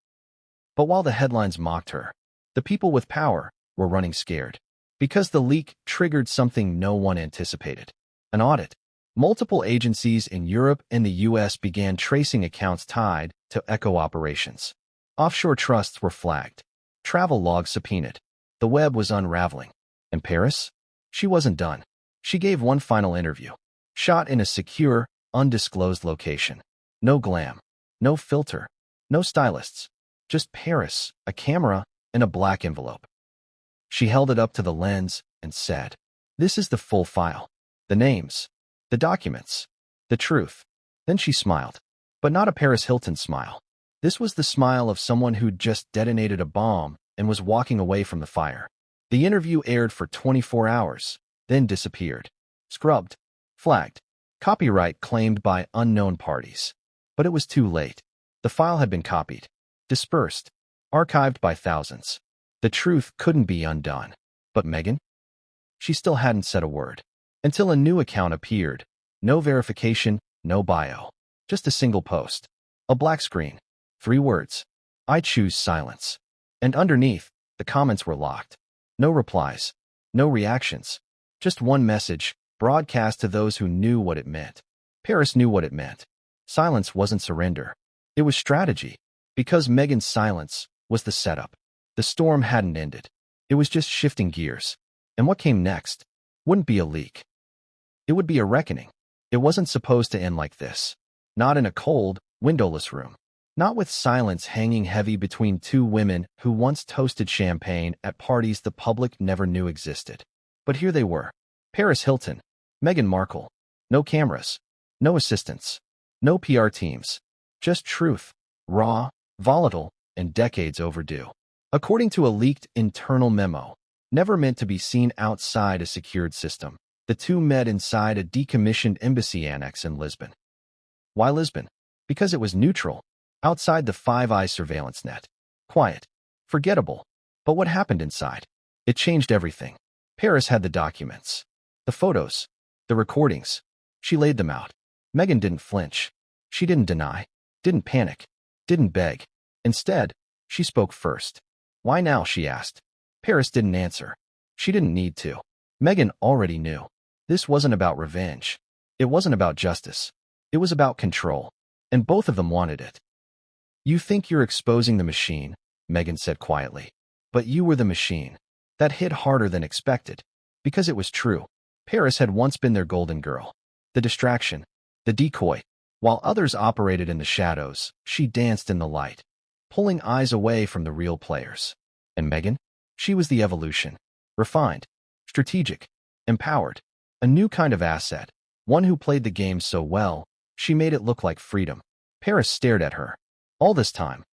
A: But while the headlines mocked her, the people with power were running scared, because the leak triggered something no one anticipated: an audit. Multiple agencies in Europe and the US began tracing accounts tied to Echo operations. Offshore trusts were flagged, travel logs subpoenaed. The web was unraveling. And Paris? She wasn't done. She gave one final interview, shot in a secure, undisclosed location. No glam, no filter, no stylists, just Paris, a camera, and a black envelope. She held it up to the lens and said, "This is the full file. The names, the documents, the truth." Then she smiled, but not a Paris Hilton smile. This was the smile of someone who'd just detonated a bomb and was walking away from the fire. The interview aired for 24 hours, then disappeared. Scrubbed, flagged, copyright claimed by unknown parties. But it was too late. The file had been copied, dispersed, archived by thousands. The truth couldn't be undone. But Meghan? She still hadn't said a word. Until a new account appeared. No verification, no bio. Just a single post. A black screen. 3 words. "I choose silence." And underneath, the comments were locked. No replies. No reactions. Just one message, broadcast to those who knew what it meant. Paris knew what it meant. Silence wasn't surrender. It was strategy. Because Meghan's silence was the setup. The storm hadn't ended. It was just shifting gears. And what came next wouldn't be a leak. It would be a reckoning. It wasn't supposed to end like this. Not in a cold, windowless room. Not with silence hanging heavy between 2 women who once toasted champagne at parties the public never knew existed. But here they were. Paris Hilton, Meghan Markle. No cameras. No assistants. No PR teams. Just truth. Raw, volatile, and decades overdue. According to a leaked internal memo, never meant to be seen outside a secured system, the 2 met inside a decommissioned embassy annex in Lisbon. Why Lisbon? Because it was neutral, outside the Five Eyes surveillance net. Quiet. Forgettable. But what happened inside? It changed everything. Paris had the documents. The photos. The recordings. She laid them out. Meghan didn't flinch. She didn't deny. Didn't panic. Didn't beg. Instead, she spoke first. "Why now?" she asked. Paris didn't answer. She didn't need to. Meghan already knew. This wasn't about revenge. It wasn't about justice. It was about control. And both of them wanted it. "You think you're exposing the machine," Meghan said quietly. "But you were the machine." That hit harder than expected. Because it was true. Paris had once been their golden girl. The distraction. The decoy. While others operated in the shadows, she danced in the light, pulling eyes away from the real players. And Meghan? She was the evolution. Refined. Strategic. Empowered. A new kind of asset. One who played the game so well, she made it look like freedom. Paris stared at her. All this time.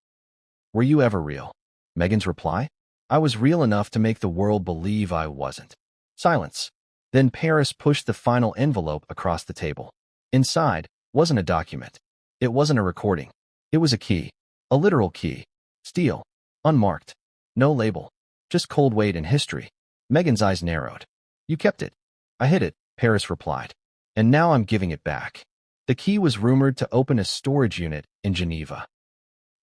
A: "Were you ever real?" Meghan's reply? "I was real enough to make the world believe I wasn't." Silence. Then Paris pushed the final envelope across the table. Inside wasn't a document. It wasn't a recording. It was a key. A literal key. Steel. Unmarked. No label. Just cold weight and history. Meghan's eyes narrowed. "You kept it." "I hid it," Paris replied. "And now I'm giving it back." The key was rumored to open a storage unit in Geneva.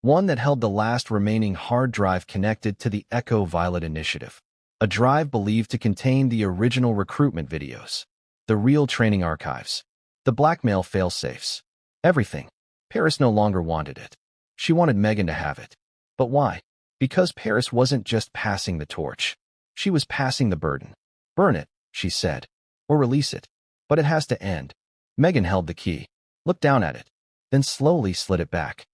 A: One that held the last remaining hard drive connected to the Echo Violet initiative. A drive believed to contain the original recruitment videos, the real training archives, the blackmail failsafes, everything. Paris no longer wanted it. She wanted Meghan to have it. But why? Because Paris wasn't just passing the torch. She was passing the burden. Burn it, she said, or release it. But it has to end. Meghan held the key, looked down at it, then slowly slid it back.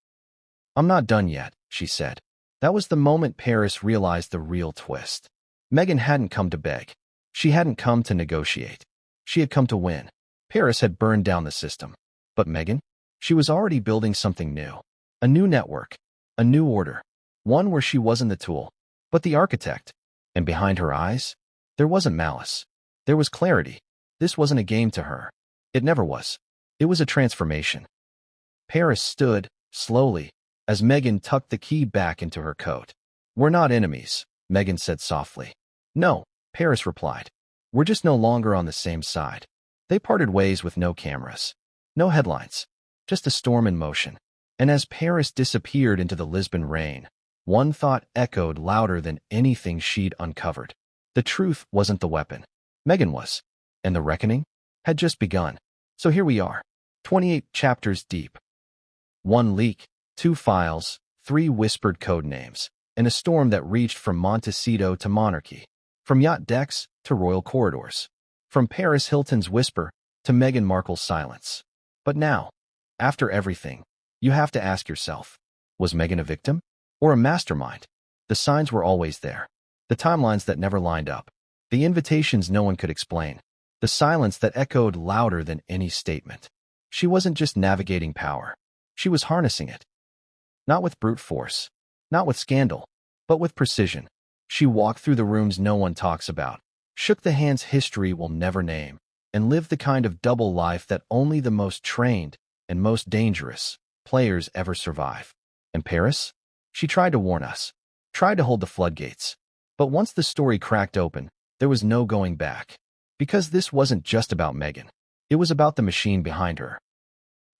A: I'm not done yet, she said. That was the moment Paris realized the real twist. Meghan hadn't come to beg. She hadn't come to negotiate. She had come to win. Paris had burned down the system. But Meghan? She was already building something new. A new network. A new order. One where she wasn't the tool, but the architect. And behind her eyes, there wasn't malice. There was clarity. This wasn't a game to her. It never was. It was a transformation. Paris stood, slowly, as Meghan tucked the key back into her coat. We're not enemies, Meghan said softly. No, Paris replied. We're just no longer on the same side. They parted ways with no cameras. No headlines. Just a storm in motion. And as Paris disappeared into the Lisbon rain, one thought echoed louder than anything she'd uncovered. The truth wasn't the weapon. Meghan was. And the reckoning had just begun. So here we are, 28 chapters deep. One leak, 2 files, 3 whispered code names, and a storm that reached from Montecito to monarchy, from yacht decks to royal corridors, from Paris Hilton's whisper to Meghan Markle's silence. But now, after everything, you have to ask yourself, was Meghan a victim or a mastermind? The signs were always there. The timelines that never lined up. The invitations no one could explain. The silence that echoed louder than any statement. She wasn't just navigating power. She was harnessing it. Not with brute force. Not with scandal. But with precision. She walked through the rooms no one talks about. Shook the hands history will never name. And lived the kind of double life that only the most trained and most dangerous players ever survive. And Paris? She tried to warn us. Tried to hold the floodgates. But once the story cracked open, there was no going back. Because this wasn't just about Meghan. It was about the machine behind her.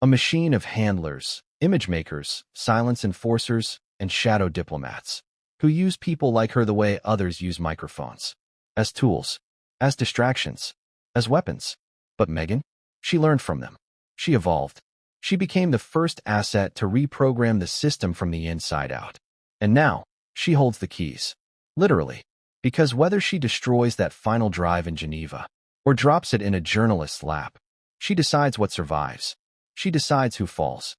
A: A machine of handlers, image makers, silence enforcers, and shadow diplomats, who use people like her the way others use microphones. As tools, as distractions, as weapons. But Meghan? She learned from them. She evolved. She became the first asset to reprogram the system from the inside out. And now, she holds the keys. Literally. Because whether she destroys that final drive in Geneva or drops it in a journalist's lap, she decides what survives. She decides who falls.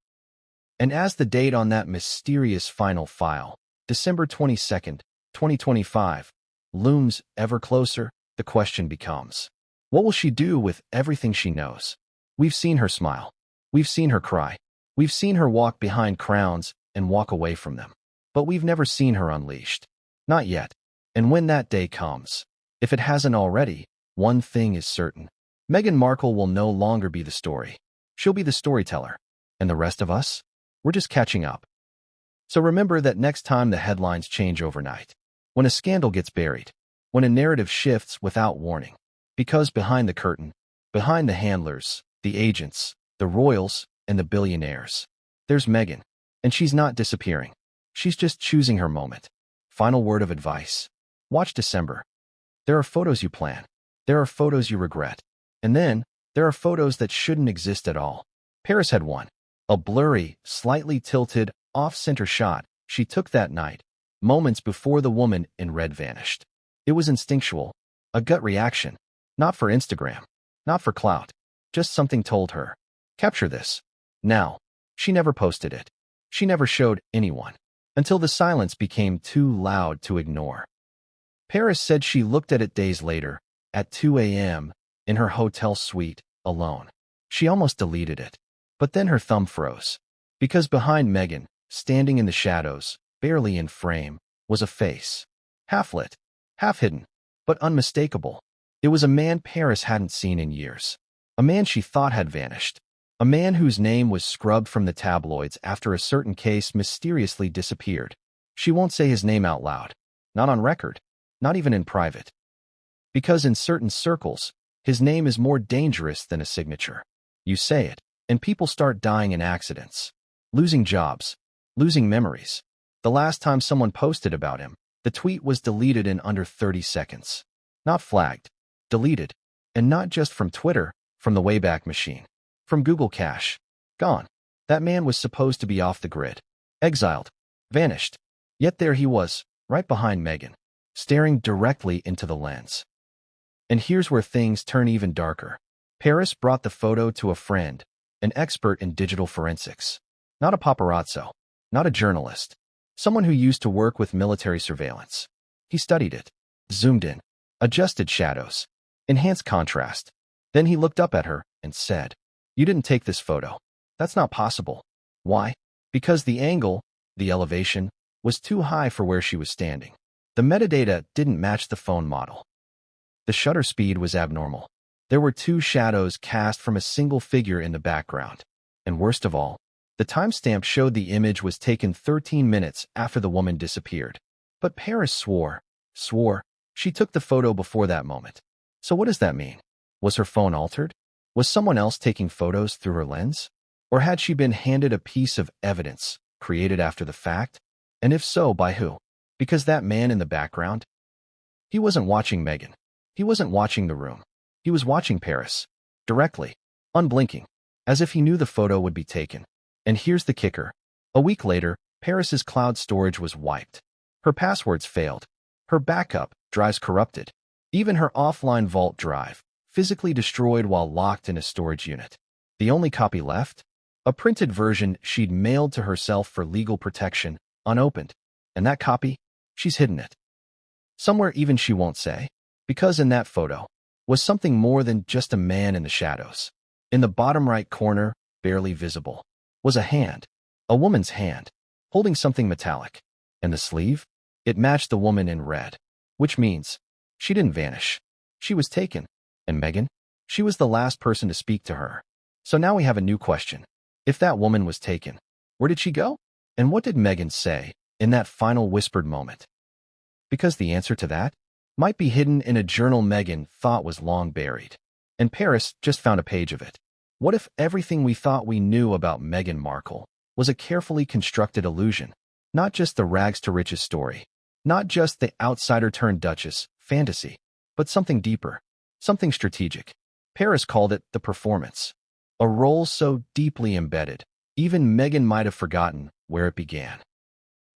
A: And as the date on that mysterious final file, December 22nd, 2025, looms ever closer, the question becomes, what will she do with everything she knows? We've seen her smile. We've seen her cry. We've seen her walk behind crowns and walk away from them. But we've never seen her unleashed. Not yet. And when that day comes, if it hasn't already, one thing is certain. Meghan Markle will no longer be the story. She'll be the storyteller. And the rest of us? We're just catching up. So remember that next time the headlines change overnight. When a scandal gets buried. When a narrative shifts without warning. Because behind the curtain, behind the handlers, the agents, the royals, and the billionaires, there's Meghan. And she's not disappearing. She's just choosing her moment. Final word of advice. Watch December. There are photos you plan. There are photos you regret. And then, there are photos that shouldn't exist at all. Paris had one. A blurry, slightly tilted, off-center shot she took that night, moments before the woman in red vanished. It was instinctual, a gut reaction. Not for Instagram. Not for clout. Just something told her. Capture this. Now. She never posted it. She never showed anyone. Until the silence became too loud to ignore. Paris said she looked at it days later, at 2 a.m., in her hotel suite, alone. She almost deleted it. But then her thumb froze. Because behind Meghan, standing in the shadows, barely in frame, was a face. Half-lit, half-hidden, but unmistakable. It was a man Paris hadn't seen in years. A man she thought had vanished. A man whose name was scrubbed from the tabloids after a certain case mysteriously disappeared. She won't say his name out loud. Not on record. Not even in private. Because in certain circles, his name is more dangerous than a signature. You say it, and people start dying in accidents. Losing jobs. Losing memories. The last time someone posted about him, the tweet was deleted in under 30 seconds. Not flagged. Deleted. And not just from Twitter, from the Wayback Machine. From Google Cache. Gone. That man was supposed to be off the grid, exiled, vanished. Yet there he was, right behind Meghan, staring directly into the lens. And here's where things turn even darker. Paris brought the photo to a friend, an expert in digital forensics. Not a paparazzo, not a journalist, someone who used to work with military surveillance. He studied it, zoomed in, adjusted shadows, enhanced contrast. Then he looked up at her and said, "You didn't take this photo. That's not possible." Why? Because the angle, the elevation, was too high for where she was standing. The metadata didn't match the phone model. The shutter speed was abnormal. There were two shadows cast from a single figure in the background. And worst of all, the timestamp showed the image was taken 13 minutes after the woman disappeared. But Paris swore she took the photo before that moment. So what does that mean? Was her phone altered? Was someone else taking photos through her lens? Or had she been handed a piece of evidence created after the fact? And if so, by who? Because that man in the background? He wasn't watching Meghan. He wasn't watching the room. He was watching Paris, directly, unblinking, as if he knew the photo would be taken. And here's the kicker. A week later, Paris's cloud storage was wiped. Her passwords failed. Her backup drives corrupted. Even her offline vault drive, physically destroyed while locked in a storage unit. The only copy left? A printed version she'd mailed to herself for legal protection, unopened. And that copy? She's hidden it. Somewhere even she won't say. Because in that photo was something more than just a man in the shadows. In the bottom right corner, barely visible, was a hand. A woman's hand, holding something metallic. And the sleeve? It matched the woman in red. Which means she didn't vanish. She was taken. And Meghan? She was the last person to speak to her. So now we have a new question. If that woman was taken, where did she go? And what did Meghan say in that final whispered moment? Because the answer to that might be hidden in a journal Meghan thought was long buried. And Paris just found a page of it. What if everything we thought we knew about Meghan Markle was a carefully constructed illusion? Not just the rags to riches story. Not just the outsider-turned-duchess fantasy. But something deeper. Something strategic. Paris called it the performance. A role so deeply embedded, even Meghan might have forgotten where it began.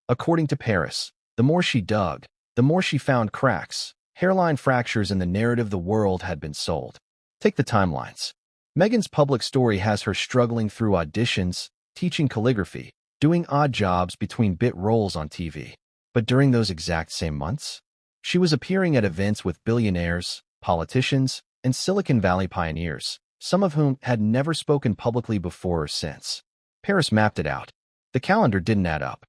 A: According to Paris, the more she dug, the more she found cracks, hairline fractures in the narrative the world had been sold. Take the timelines. Meghan's public story has her struggling through auditions, teaching calligraphy, doing odd jobs between bit roles on TV. But during those exact same months, she was appearing at events with billionaires, politicians, and Silicon Valley pioneers, some of whom had never spoken publicly before or since. Paris mapped it out. The calendar didn't add up.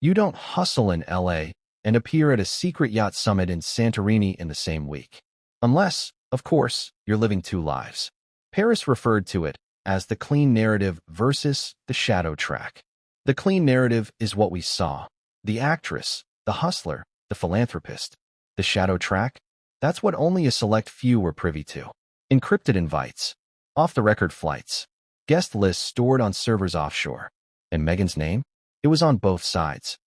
A: You don't hustle in LA and appear at a secret yacht summit in Santorini in the same week. Unless, of course, you're living two lives. Paris referred to it as the clean narrative versus the shadow track. The clean narrative is what we saw. The actress, the hustler, the philanthropist. The shadow track? That's what only a select few were privy to. Encrypted invites, off-the-record flights, guest lists stored on servers offshore. And Meghan's name? It was on both sides.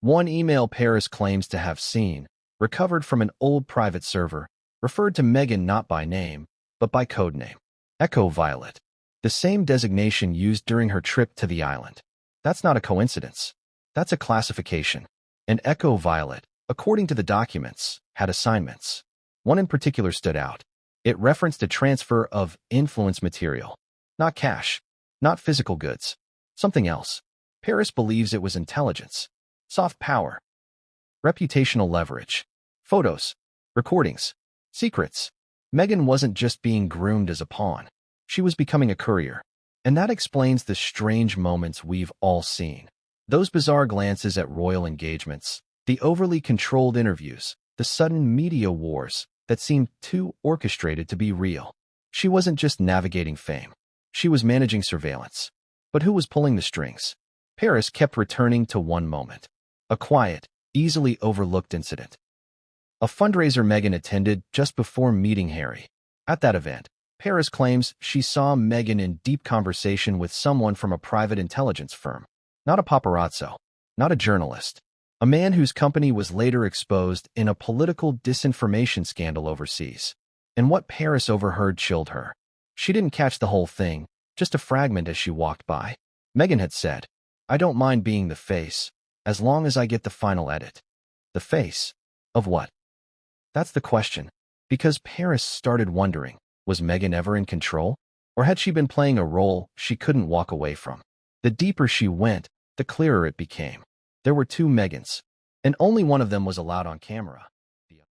A: One email Paris claims to have seen, recovered from an old private server, referred to Meghan not by name, but by codename. Echo Violet. The same designation used during her trip to the island. That's not a coincidence. That's a classification. And Echo Violet, according to the documents, had assignments. One in particular stood out. It referenced a transfer of influence material. Not cash. Not physical goods. Something else. Paris believes it was intelligence. Soft power. Reputational leverage. Photos. Recordings. Secrets. Meghan wasn't just being groomed as a pawn. She was becoming a courier. And that explains the strange moments we've all seen. Those bizarre glances at royal engagements, the overly controlled interviews, the sudden media wars that seemed too orchestrated to be real. She wasn't just navigating fame. She was managing surveillance. But who was pulling the strings? Paris kept returning to one moment. A quiet, easily overlooked incident. A fundraiser Meghan attended just before meeting Harry. At that event, Paris claims she saw Meghan in deep conversation with someone from a private intelligence firm. Not a paparazzo. Not a journalist. A man whose company was later exposed in a political disinformation scandal overseas. And what Paris overheard chilled her. She didn't catch the whole thing, just a fragment as she walked by. Meghan had said, "I don't mind being the face, as long as I get the final edit." The face? Of what? That's the question. Because Paris started wondering, was Meghan ever in control? Or had she been playing a role she couldn't walk away from? The deeper she went, the clearer it became. There were two Meghans, and only one of them was allowed on camera.